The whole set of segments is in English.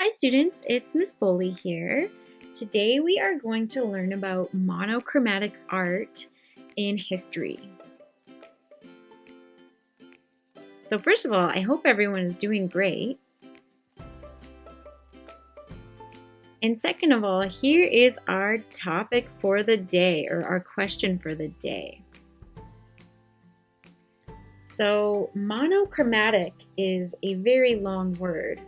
Hi students, it's Ms.Boley here. Today we are going to learn about monochromatic art in history. So first of all, I hope everyone is doing great. And second of all, here is our topic for the day, or our question for the day. So monochromatic is a very long word.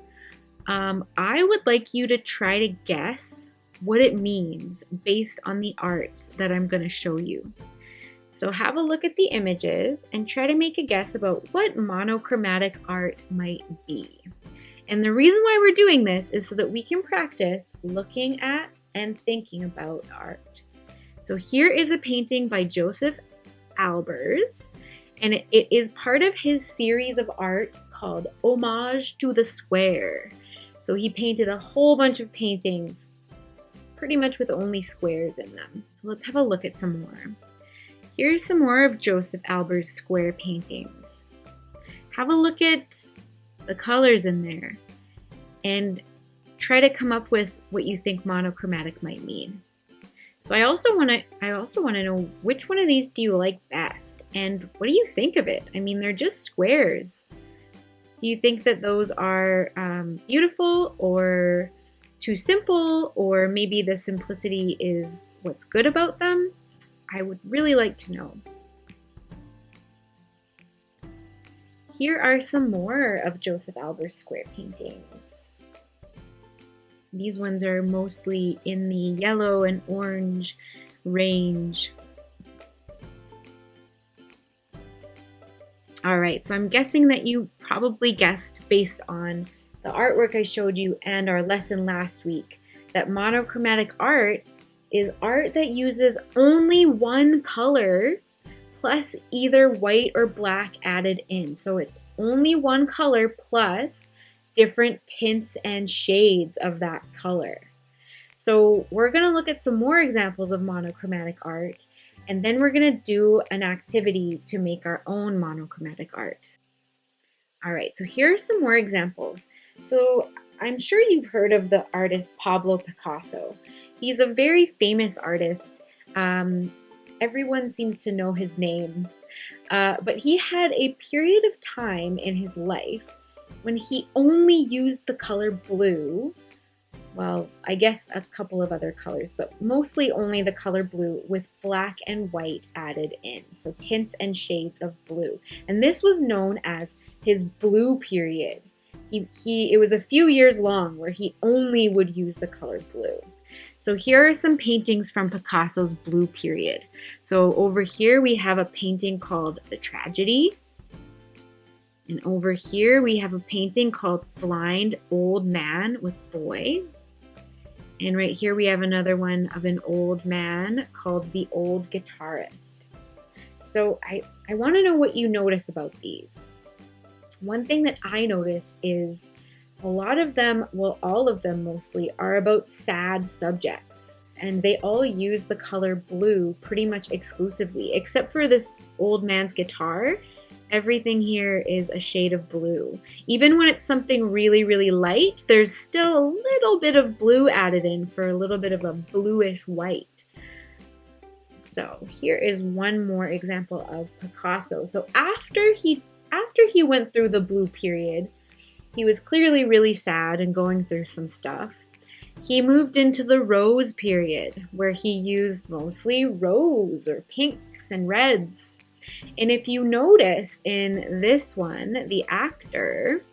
I would like you to try to guess what it means based on the art that I'm going to show you. So have a look at the images and try to make a guess about what monochromatic art might be. And the reason why we're doing this is so that we can practice looking at and thinking about art. So here is a painting by Joseph Albers, and it is part of his series of art called Homage to the Square. So he painted a whole bunch of paintings, pretty much with only squares in them. So let's have a look at some more. Here's some more of Joseph Albers' square paintings. Have a look at the colors in there and try to come up with what you think monochromatic might mean. So I also want to know, which one of these do you like best, and what do you think of it? I mean, they're just squares. Do you think that those are beautiful, or too simple, or maybe the simplicity is what's good about them? I would really like to know. Here are some more of Joseph Albers' square paintings. These ones are mostly in the yellow and orange range. All right, so I'm guessing that you probably guessed based on the artwork I showed you and our lesson last week that monochromatic art is art that uses only one color plus either white or black added in. So it's only one color plus different tints and shades of that color. So we're going to look at some more examples of monochromatic art, and then we're going to do an activity to make our own monochromatic art. All right, so here are some more examples. So I'm sure you've heard of the artist Pablo Picasso. He's a very famous artist. Everyone seems to know his name, but he had a period of time in his life when he only used the color blue. Well, I guess a couple of other colors, but mostly only the color blue with black and white added in. So tints and shades of blue. And this was known as his blue period. It was a few years long where he only would use the color blue. So here are some paintings from Picasso's blue period. So over here we have a painting called The Tragedy. And over here we have a painting called Blind Old Man with Boy. And right here we have another one of an old man called The Old Guitarist. So I want to know what you notice about these. One thing that I notice is a lot of them, well, all of them mostly, are about sad subjects. And they all use the color blue pretty much exclusively, except for this old man's guitar. Everything here is a shade of blue. Even when it's something really, really light, there's still a little bit of blue added in for a little bit of a bluish white. So here is one more example of Picasso. So after he went through the blue period, he was clearly really sad and going through some stuff. He moved into the rose period, where he used mostly rose or pinks and reds. And if you notice in this one, the actor,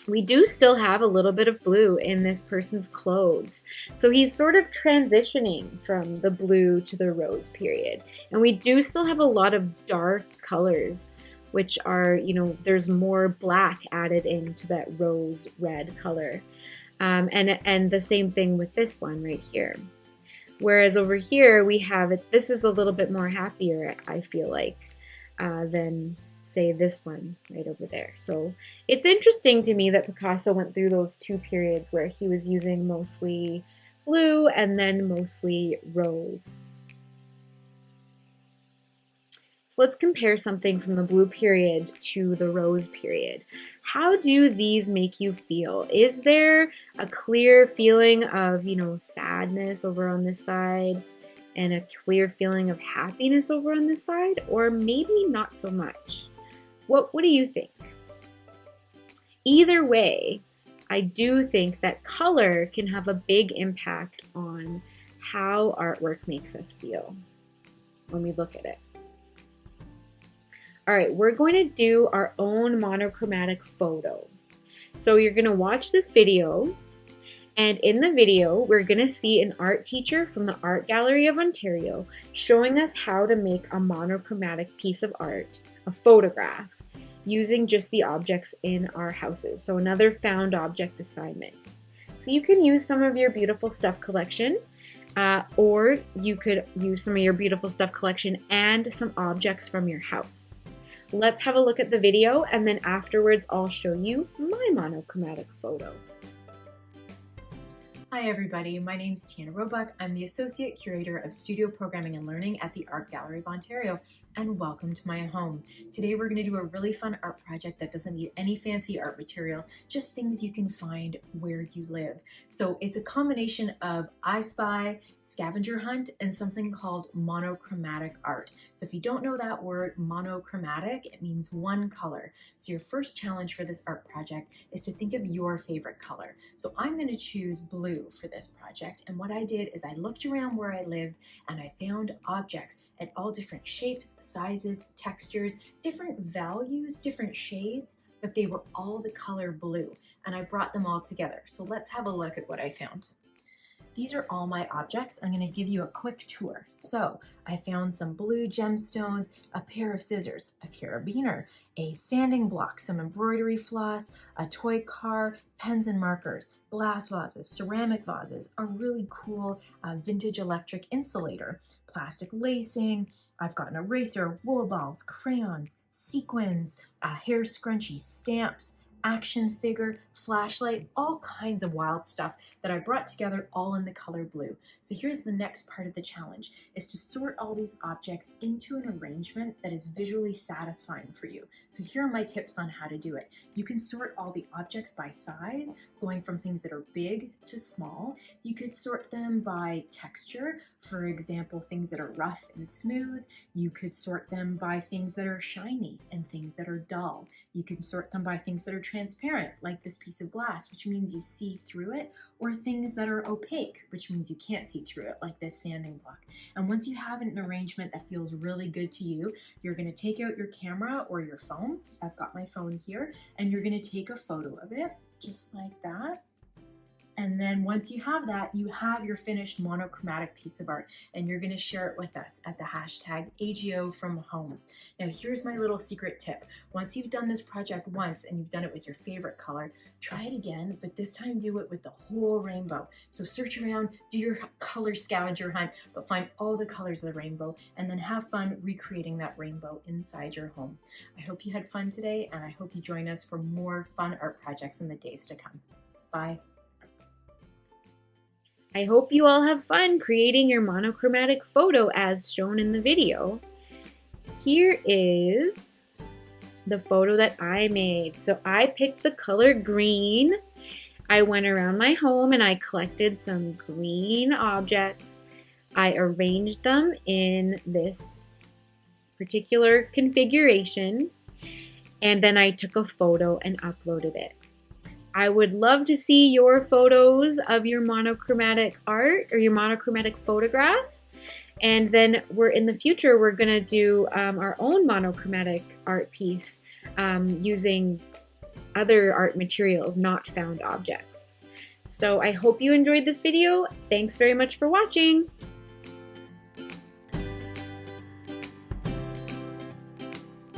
we do still have a little bit of blue in this person's clothes. So he's sort of transitioning from the blue to the rose period. And we do still have a lot of dark colors, which are, there's more black added into that rose red color. And the same thing with this one right here. Whereas over here we have it, this is a little bit more happier, I feel like, than say this one right over there. So it's interesting to me that Picasso went through those two periods where he was using mostly blue and then mostly rose. So let's compare something from the blue period to the rose period. How do these make you feel? Is there a clear feeling of, sadness over on this side and a clear feeling of happiness over on this side? Or maybe not so much? What do you think? Either way, I do think that color can have a big impact on how artwork makes us feel when we look at it. All right, we're going to do our own monochromatic photo. So you're going to watch this video, and in the video, we're going to see an art teacher from the Art Gallery of Ontario showing us how to make a monochromatic piece of art, a photograph, using just the objects in our houses. So another found object assignment. So you can use some of your beautiful stuff collection, or you could use some of your beautiful stuff collection and some objects from your house. Let's have a look at the video, and then afterwards I'll show you my monochromatic photo. Hi everybody, my name is Tiana Roebuck. I'm the Associate Curator of Studio Programming and Learning at the Art Gallery of Ontario, and welcome to my home. Today we're going to do a really fun art project that doesn't need any fancy art materials, just things you can find where you live. So it's a combination of I Spy, scavenger hunt, and something called monochromatic art. So if you don't know that word, monochromatic, it means one color. So your first challenge for this art project is to think of your favorite color. So I'm going to choose blue for this project, and what I did is I looked around where I lived and I found objects at all different shapes, sizes, textures, different values, different shades, but they were all the color blue, and I brought them all together. So let's have a look at what I found. These are all my objects. I'm going to give you a quick tour. So I found some blue gemstones, a pair of scissors, a carabiner, a sanding block, some embroidery floss, a toy car, pens and markers, glass vases, ceramic vases, a really cool vintage electric insulator, plastic lacing. I've got an eraser, wool balls, crayons, sequins, hair scrunchie, stamps, action figure, flashlight, all kinds of wild stuff that I brought together all in the color blue. So here's the next part of the challenge, is to sort all these objects into an arrangement that is visually satisfying for you. So here are my tips on how to do it. You can sort all the objects by size, going from things that are big to small. You could sort them by texture, for example, things that are rough and smooth. You could sort them by things that are shiny and things that are dull. You can sort them by things that are transparent, like this piece of glass, which means you see through it, or things that are opaque, which means you can't see through it, like this sanding block. And once you have an arrangement that feels really good to you, you're going to take out your camera or your phone. I've got my phone here, and you're going to take a photo of it, just like that. And then once you have that, you have your finished monochromatic piece of art, and you're going to share it with us at the hashtag #AGOFromHome. Now here's my little secret tip. Once you've done this project once and you've done it with your favorite color, try it again, but this time do it with the whole rainbow. So search around, do your color scavenger hunt, but find all the colors of the rainbow, and then have fun recreating that rainbow inside your home. I hope you had fun today, and I hope you join us for more fun art projects in the days to come. Bye. I hope you all have fun creating your monochromatic photo as shown in the video. Here is the photo that I made. So I picked the color green. I went around my home and I collected some green objects. I arranged them in this particular configuration, and then I took a photo and uploaded it. I would love to see your photos of your monochromatic art or your monochromatic photograph. And then in the future, we're going to do our own monochromatic art piece using other art materials, not found objects. So I hope you enjoyed this video. Thanks very much for watching.